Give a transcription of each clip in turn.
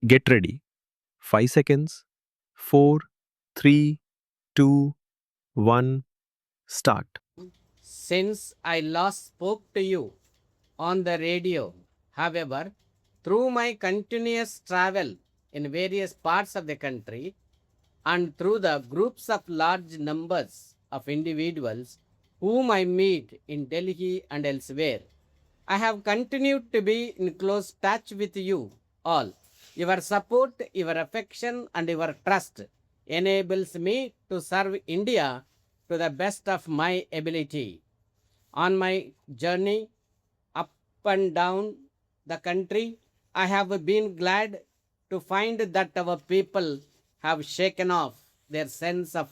Get ready. 5 seconds. 4, 3, 2, 1. Start. Since I last spoke to you on the radio. However, through my continuous travel in various parts of the country and through the groups of large numbers of individuals whom I meet in Delhi and elsewhere, I have continued to be in close touch with you all. Your support, your affection, and your trust enables me to serve India to the best of my ability. On my journey up and down the country, I have been glad to find that our people have shaken off their sense of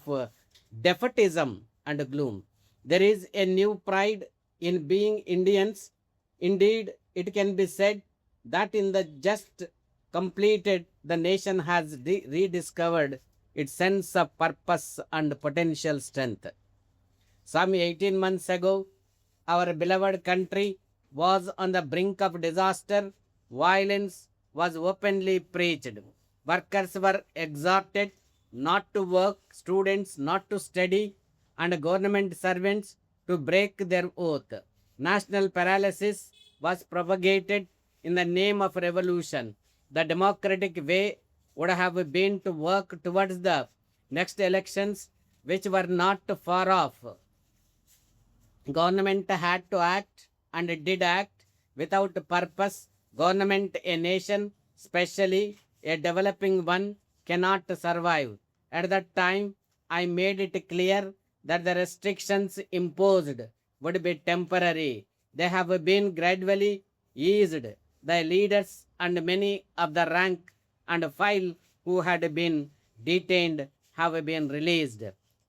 defeatism and gloom. There is a new pride in being Indians. Indeed, it can be said that in the just completed, the nation has rediscovered its sense of purpose and potential strength. Some 18 months ago, our beloved country was on the brink of disaster. Violence was openly preached. Workers were exhorted not to work, students not to study, and government servants to break their oath. National paralysis was propagated in the name of revolution. The democratic way would have been to work towards the next elections, which were not far off. Government had to act and it did act without purpose. Government, a nation, especially a developing one, cannot survive. At that time, I made it clear that the restrictions imposed would be temporary. They have been gradually eased. The leaders and many of the rank and file who had been detained have been released.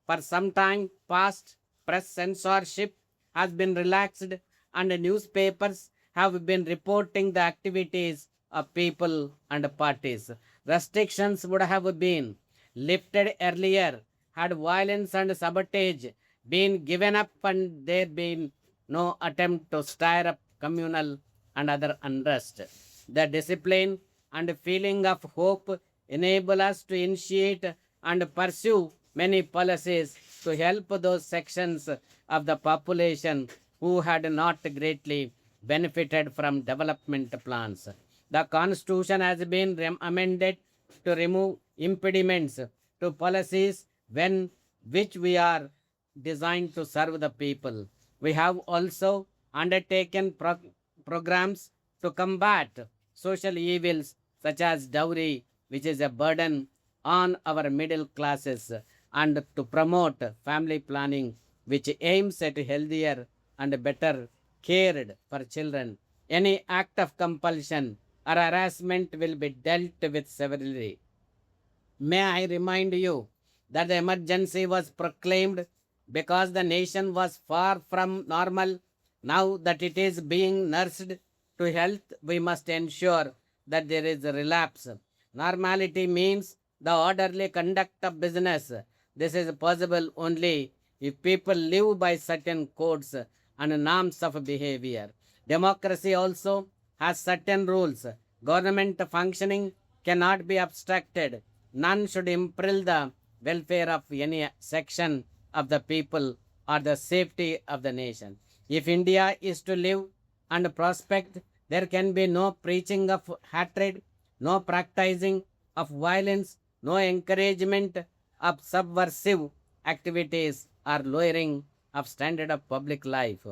For some time past, press censorship has been relaxed and newspapers have been reporting the activities of people and parties. Restrictions would have been lifted earlier had violence and sabotage been given up and there been no attempt to stir up communal and other unrest. The discipline and feeling of hope enable us to initiate and pursue many policies to help those sections of the population who had not greatly benefited from development plans. The Constitution has been amended to remove impediments to policies when which we are designed to serve the people. We have also undertaken programs to combat social evils such as dowry, which is a burden on our middle classes, and to promote family planning, which aims at healthier and better cared for children. Any act of compulsion or harassment will be dealt with severely. May I remind you that the emergency was proclaimed because the nation was far from normal. Now that it is being nursed to health, we must ensure that there is a relapse. Normality means the orderly conduct of business. This is possible only if people live by certain codes and norms of behavior. Democracy also has certain rules. Government functioning cannot be abstracted. None should imperil the welfare of any section of the people or the safety of the nation. If India is to live and prosper, there can be no preaching of hatred, no practicing of violence, no encouragement of subversive activities or lowering of standard of public life.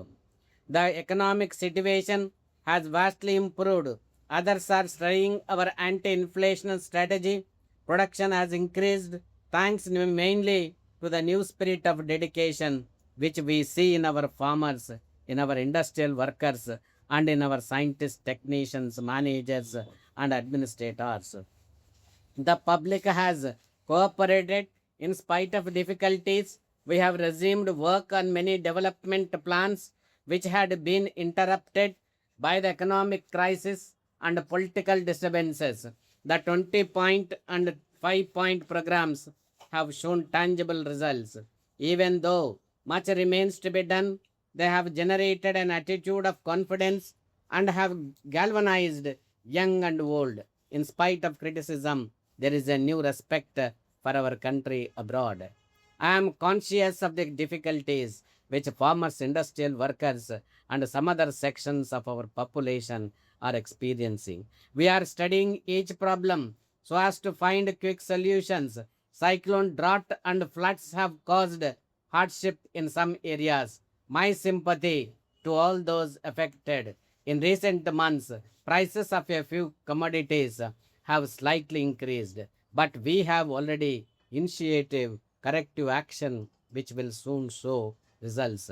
The economic situation has vastly improved. Others are studying our anti-inflation strategy. Production has increased thanks mainly to the new spirit of dedication which we see in our farmers, in our industrial workers, and in our scientists, technicians, managers, and administrators. The public has cooperated in spite of difficulties. We have resumed work on many development plans which had been interrupted by the economic crisis and political disturbances. The 20-point and 5-point programs have shown tangible results. Even though much remains to be done, they have generated an attitude of confidence and have galvanized young and old. in spite of criticism, there is a new respect for our country abroad. I am conscious of the difficulties which farmers, industrial workers, and some other sections of our population are experiencing. We are studying each problem so as to find quick solutions. Cyclone, drought, and floods have caused hardship in some areas. My sympathy to all those affected. In recent months, prices of a few commodities have slightly increased, but we have already initiated corrective action which will soon show results.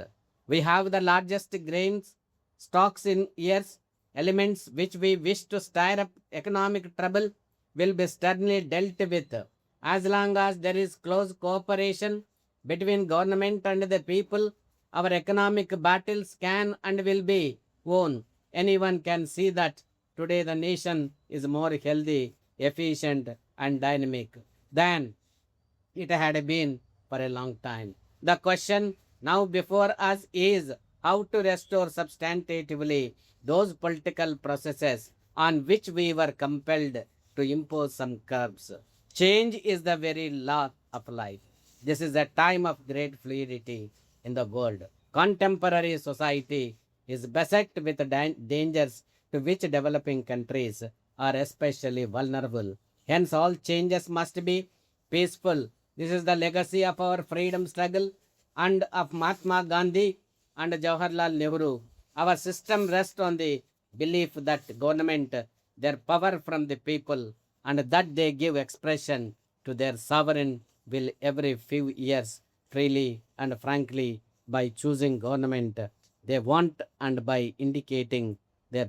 We have the largest grains stocks in years. Elements which we wish to stir up economic trouble will be sternly dealt with. As long as there is close cooperation between government and the people, our economic battles can and will be won. Anyone can see that today the nation is more healthy, efficient, and dynamic than it had been for a long time. The question now before us is how to restore substantively those political processes on which we were compelled to impose some curbs. Change is the very law of life. This is a time of great fluidity in the world. Contemporary society is beset with dangers to which developing countries are especially vulnerable. Hence, all changes must be peaceful. This is the legacy of our freedom struggle and of Mahatma Gandhi and Jawaharlal Nehru. Our system rests on the belief that government their power from the people and that they give expression to their sovereign will every few years freely and frankly by choosing government they want and by indicating their